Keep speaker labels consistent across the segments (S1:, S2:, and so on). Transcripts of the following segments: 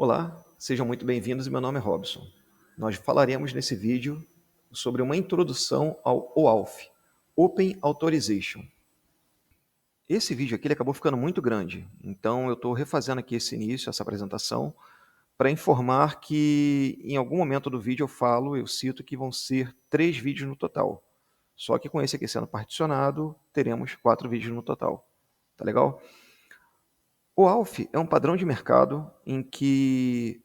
S1: Olá, sejam muito bem-vindos e meu nome é Robson. Nós falaremos nesse vídeo sobre uma introdução ao OAuth, Open Authorization. Esse vídeo aqui ele acabou ficando muito grande, então eu estou refazendo aqui esse início, essa apresentação, para informar que em algum momento do vídeo eu cito que vão ser 3 vídeos no total. Só que com esse aqui sendo particionado, teremos 4 vídeos no total. Tá legal? O ALF é um padrão de mercado em que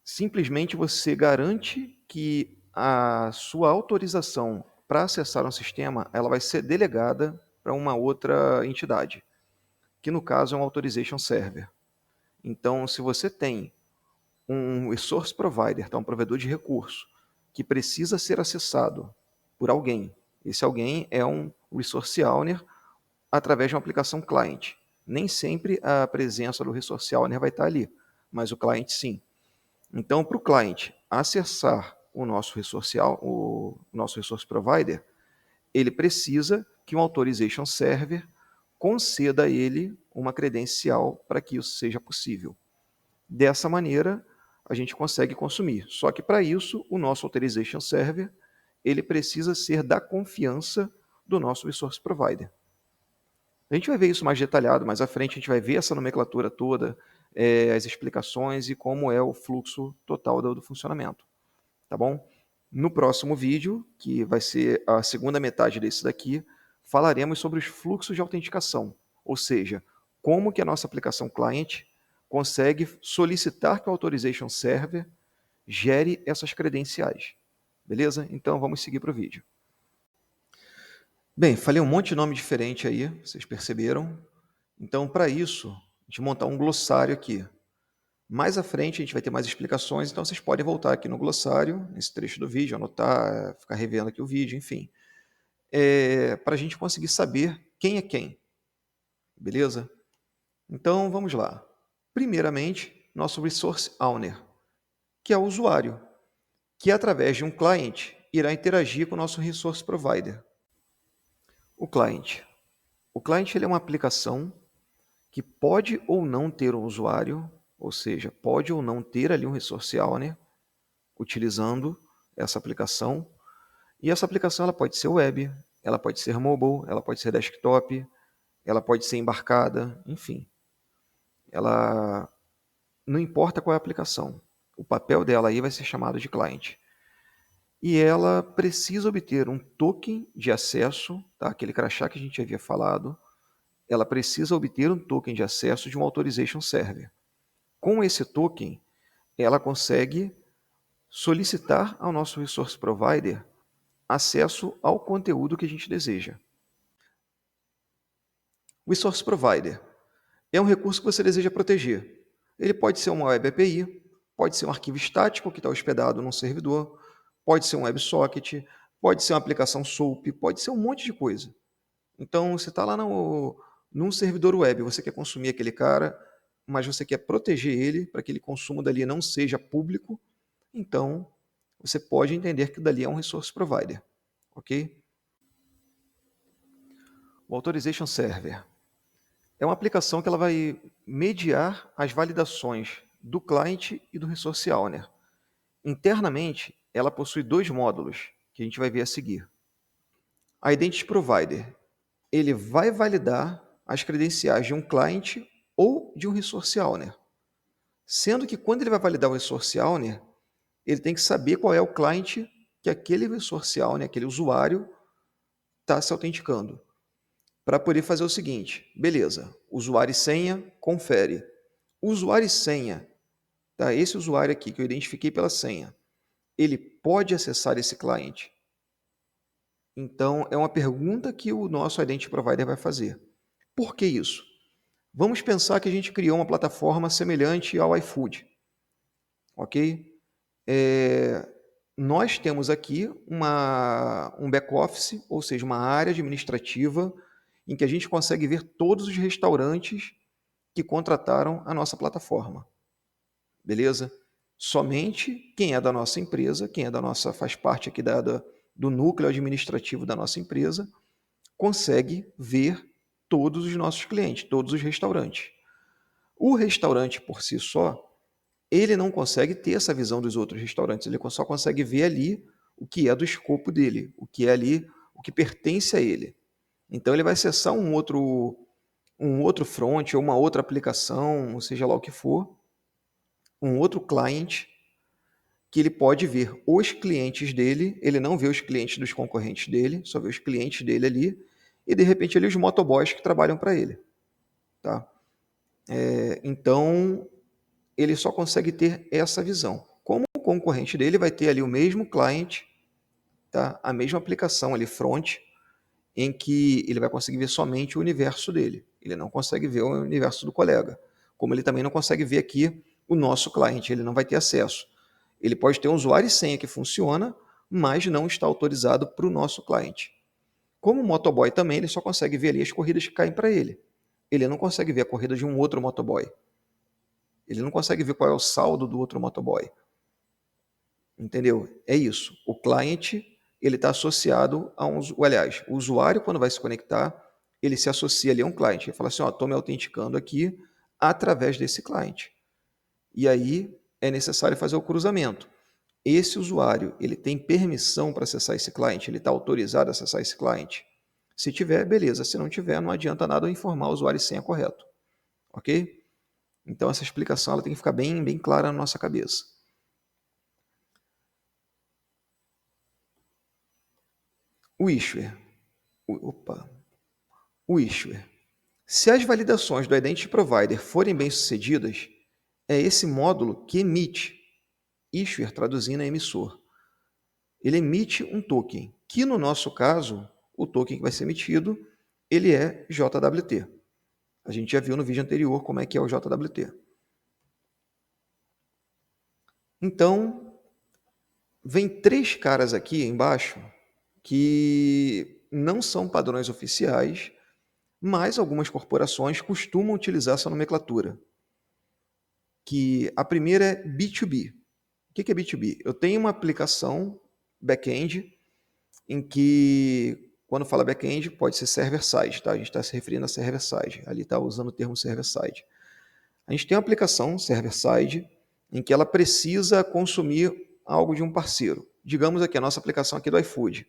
S1: simplesmente você garante que a sua autorização para acessar um sistema ela vai ser delegada para uma outra entidade, que no caso é um Authorization Server. Então, se você tem um resource provider, tá, um provedor de recurso, que precisa ser acessado por alguém, esse alguém é um resource owner através de uma aplicação client. Nem sempre a presença do resource owner vai estar ali, mas o client sim. Então, para o client acessar o nosso resource provider, ele precisa que um authorization server conceda a ele uma credencial para que isso seja possível. Dessa maneira, a gente consegue consumir. Só que para isso, o nosso authorization server ele precisa ser da confiança do nosso resource provider. A gente vai ver isso mais detalhado, mais à frente a gente vai ver essa nomenclatura toda, as explicações e como é o fluxo total do funcionamento, tá bom? No próximo vídeo, que vai ser a segunda metade desse daqui, falaremos sobre os fluxos de autenticação, ou seja, como que a nossa aplicação client consegue solicitar que o Authorization Server gere essas credenciais. Beleza? Então vamos seguir para o vídeo. Bem, falei um monte de nome diferente aí, vocês perceberam. Então, para isso, a gente montar um glossário aqui. Mais à frente a gente vai ter mais explicações, então vocês podem voltar aqui no glossário, nesse trecho do vídeo, anotar, ficar revendo aqui o vídeo, enfim. Para a gente conseguir saber quem é quem, beleza? Então, vamos lá. Primeiramente, nosso Resource Owner, que é o usuário, que através de um client irá interagir com o nosso Resource Provider. O client. O client ele é uma aplicação que pode ou não ter um usuário, ou seja, pode ou não ter ali um resource owner utilizando essa aplicação. E essa aplicação ela pode ser web, ela pode ser mobile, ela pode ser desktop, ela pode ser embarcada, enfim. Ela não importa qual é a aplicação. O papel dela aí vai ser chamado de client. E ela precisa obter um token de acesso, tá? Aquele crachá que a gente havia falado, ela precisa obter um token de acesso de um Authorization Server. Com esse token, ela consegue solicitar ao nosso Resource Provider acesso ao conteúdo que a gente deseja. O Resource Provider é um recurso que você deseja proteger. Ele pode ser uma Web API, pode ser um arquivo estático que está hospedado num servidor, pode ser um WebSocket, pode ser uma aplicação SOAP, pode ser um monte de coisa. Então, você está lá num servidor web, você quer consumir aquele cara, mas você quer proteger ele para que ele consumo dali não seja público, então você pode entender que dali é um resource provider, ok? O Authorization Server é uma aplicação que ela vai mediar as validações do client e do resource owner. Internamente, ela possui 2 módulos que a gente vai ver a seguir. A Identity Provider, ele vai validar as credenciais de um client ou de um resource owner. Sendo que quando ele vai validar o resource owner, ele tem que saber qual é o client que aquele resource owner, aquele usuário, está se autenticando. Para poder fazer o seguinte, beleza, usuário e senha, confere. Usuário e senha, tá? Esse usuário aqui que eu identifiquei pela senha, ele pode acessar esse cliente? Então, é uma pergunta que o nosso Identity Provider vai fazer. Por que isso? Vamos pensar que a gente criou uma plataforma semelhante ao iFood, ok? Nós temos aqui um back-office, ou seja, uma área administrativa em que a gente consegue ver todos os restaurantes que contrataram a nossa plataforma. Beleza? Somente quem é da nossa empresa, faz parte aqui do núcleo administrativo da nossa empresa, consegue ver todos os nossos clientes, todos os restaurantes. O restaurante por si só, ele não consegue ter essa visão dos outros restaurantes, ele só consegue ver ali o que é do escopo dele, o que é ali, o que pertence a ele. Então ele vai acessar um outro front ou uma outra aplicação, seja lá o que for, um outro client, que ele pode ver os clientes dele, ele não vê os clientes dos concorrentes dele, só vê os clientes dele ali, e de repente ali os motoboys que trabalham para ele. Tá? Então, ele só consegue ter essa visão. Como o concorrente dele vai ter ali o mesmo client, tá? A mesma aplicação ali, front, em que ele vai conseguir ver somente o universo dele. Ele não consegue ver o universo do colega. Como ele também não consegue ver aqui o nosso cliente, ele não vai ter acesso. Ele pode ter um usuário e senha que funciona, mas não está autorizado para o nosso cliente. Como o motoboy também, ele só consegue ver ali as corridas que caem para ele. Ele não consegue ver a corrida de um outro motoboy. Ele não consegue ver qual é o saldo do outro motoboy. Entendeu? É isso. O client, ele está associado a um... Aliás, o usuário, quando vai se conectar, ele se associa ali a um cliente. Ele fala assim, estou me autenticando aqui através desse cliente. E aí é necessário fazer o cruzamento. Esse usuário, ele tem permissão para acessar esse cliente? Ele está autorizado a acessar esse cliente? Se tiver, beleza. Se não tiver, não adianta nada eu informar o usuário e senha correto. Ok? Então, essa explicação ela tem que ficar bem, bem clara na nossa cabeça. O issuer. O issuer. Se as validações do Identity Provider forem bem-sucedidas, é esse módulo que emite. Issuer, traduzindo, é emissor. Ele emite um token, que no nosso caso, o token que vai ser emitido, ele é JWT. A gente já viu no vídeo anterior como é que é o JWT. Então, vem 3 caras aqui embaixo que não são padrões oficiais, mas algumas corporações costumam utilizar essa nomenclatura. Que a primeira é B2B. O que é B2B? Eu tenho uma aplicação back-end em que, quando fala back-end, pode ser server-side, tá? A gente está se referindo a server-side, ali está usando o termo server-side. A gente tem uma aplicação server-side em que ela precisa consumir algo de um parceiro. Digamos aqui, a nossa aplicação aqui do iFood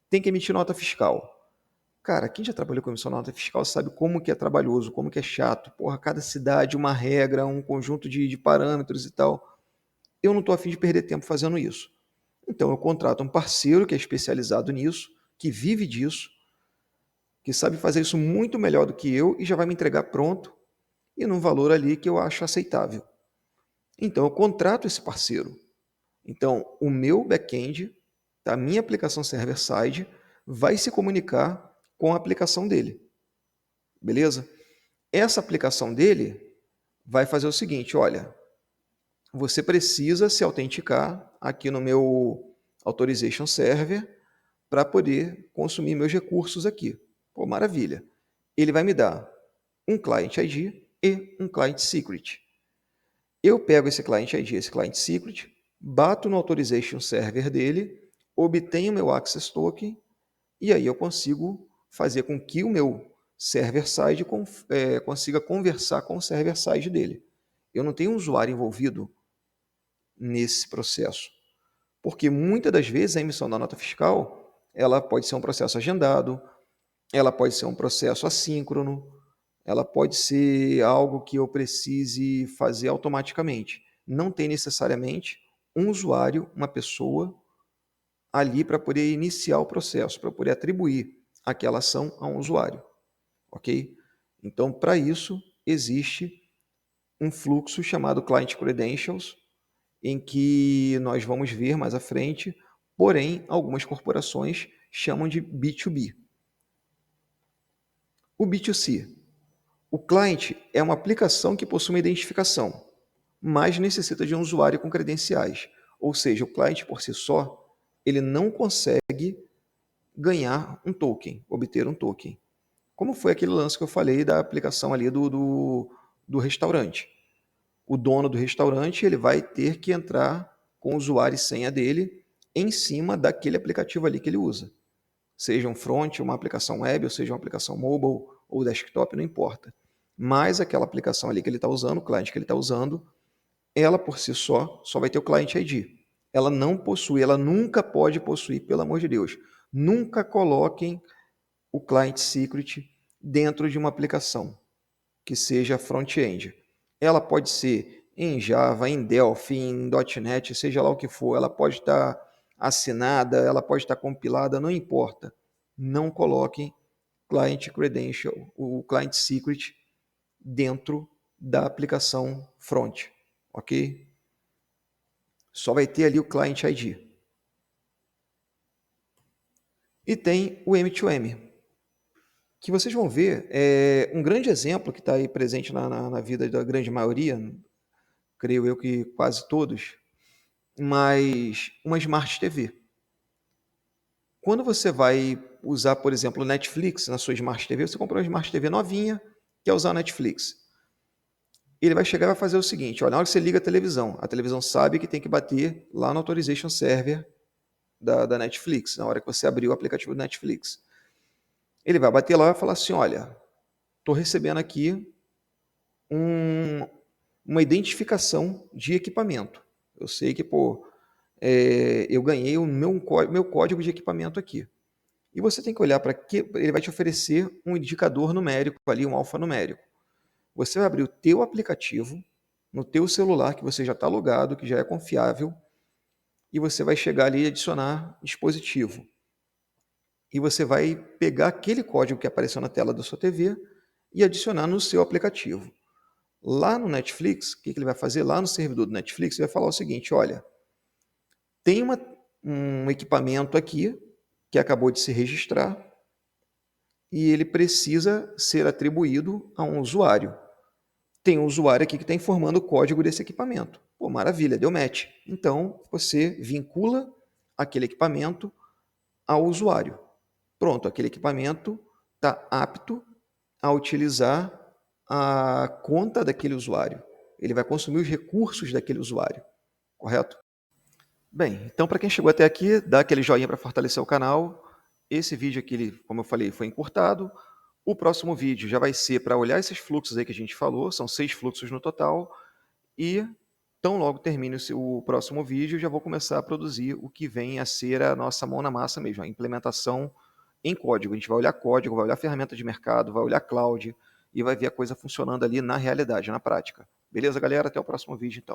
S1: tem que emitir nota fiscal. Cara, quem já trabalhou com emissão de nota fiscal sabe como que é trabalhoso, como que é chato. Porra, cada cidade, uma regra, um conjunto de parâmetros e tal. Eu não estou afim de perder tempo fazendo isso. Então eu contrato um parceiro que é especializado nisso, que vive disso, que sabe fazer isso muito melhor do que eu e já vai me entregar pronto e num valor ali que eu acho aceitável. Então eu contrato esse parceiro. Então o meu back-end, a minha aplicação server-side, vai se comunicar com a aplicação dele. Beleza? Essa aplicação dele vai fazer o seguinte, olha, você precisa se autenticar aqui no meu Authorization Server para poder consumir meus recursos aqui. Pô, maravilha. Ele vai me dar um Client ID e um Client Secret. Eu pego esse Client ID, esse Client Secret, bato no Authorization Server dele, obtenho meu Access Token e aí eu consigo fazer com que o meu server-side consiga conversar com o server-side dele. Eu não tenho um usuário envolvido nesse processo. Porque muitas das vezes a emissão da nota fiscal ela pode ser um processo agendado, ela pode ser um processo assíncrono, ela pode ser algo que eu precise fazer automaticamente. Não tem necessariamente um usuário, uma pessoa ali para poder iniciar o processo, para poder atribuir aquela ação a um usuário, ok? Então, para isso, existe um fluxo chamado Client Credentials, em que nós vamos ver mais à frente, porém, algumas corporações chamam de B2B. O B2C. O cliente é uma aplicação que possui uma identificação, mas necessita de um usuário com credenciais. Ou seja, o cliente por si só, ele não consegue ganhar um token, obter um token. Como foi aquele lance que eu falei da aplicação ali do restaurante. O dono do restaurante ele vai ter que entrar com o usuário e senha dele em cima daquele aplicativo ali que ele usa. Seja um front, uma aplicação web, ou seja uma aplicação mobile ou desktop, não importa. Mas aquela aplicação ali que ele está usando, o cliente que ele está usando, ela por si só vai ter o Client ID. Ela não possui, ela nunca pode possuir, pelo amor de Deus. Nunca coloquem o Client Secret dentro de uma aplicação que seja front-end. Ela pode ser em Java, em Delphi, em .NET, seja lá o que for. Ela pode estar assinada, ela pode estar compilada, não importa. Não coloquem Client Credential, o Client Secret dentro da aplicação front, ok? Só vai ter ali o Client ID. E tem o M2M, que vocês vão ver, é um grande exemplo que está aí presente na vida da grande maioria, creio eu que quase todos, mas uma Smart TV. Quando você vai usar, por exemplo, o Netflix na sua Smart TV, você comprou uma Smart TV novinha, quer usar o Netflix. Ele vai chegar e vai fazer o seguinte, olha, na hora que você liga a televisão sabe que tem que bater lá no Authorization Server da Netflix, na hora que você abrir o aplicativo do Netflix. Ele vai bater lá e vai falar assim, olha, estou recebendo aqui uma identificação de equipamento. Eu sei que, eu ganhei o meu código de equipamento aqui. E você tem que olhar para que ele vai te oferecer um indicador numérico ali, um alfanumérico. Você vai abrir o teu aplicativo no teu celular que você já está logado, que já é confiável, e você vai chegar ali e adicionar dispositivo. E você vai pegar aquele código que apareceu na tela da sua TV e adicionar no seu aplicativo. Lá no Netflix, o que ele vai fazer? Lá no servidor do Netflix, ele vai falar o seguinte, olha, tem um equipamento aqui que acabou de se registrar e ele precisa ser atribuído a um usuário. Tem um usuário aqui que está informando o código desse equipamento. Pô, maravilha, deu match. Então, você vincula aquele equipamento ao usuário. Pronto, aquele equipamento está apto a utilizar a conta daquele usuário. Ele vai consumir os recursos daquele usuário, correto? Bem, então para quem chegou até aqui, dá aquele joinha para fortalecer o canal. Esse vídeo aqui, como eu falei, foi encurtado. O próximo vídeo já vai ser para olhar esses fluxos aí que a gente falou, são 6 fluxos no total. E tão logo termine o próximo vídeo, já vou começar a produzir o que vem a ser a nossa mão na massa mesmo, a implementação em código. A gente vai olhar código, vai olhar ferramenta de mercado, vai olhar cloud e vai ver a coisa funcionando ali na realidade, na prática. Beleza, galera? Até o próximo vídeo, então.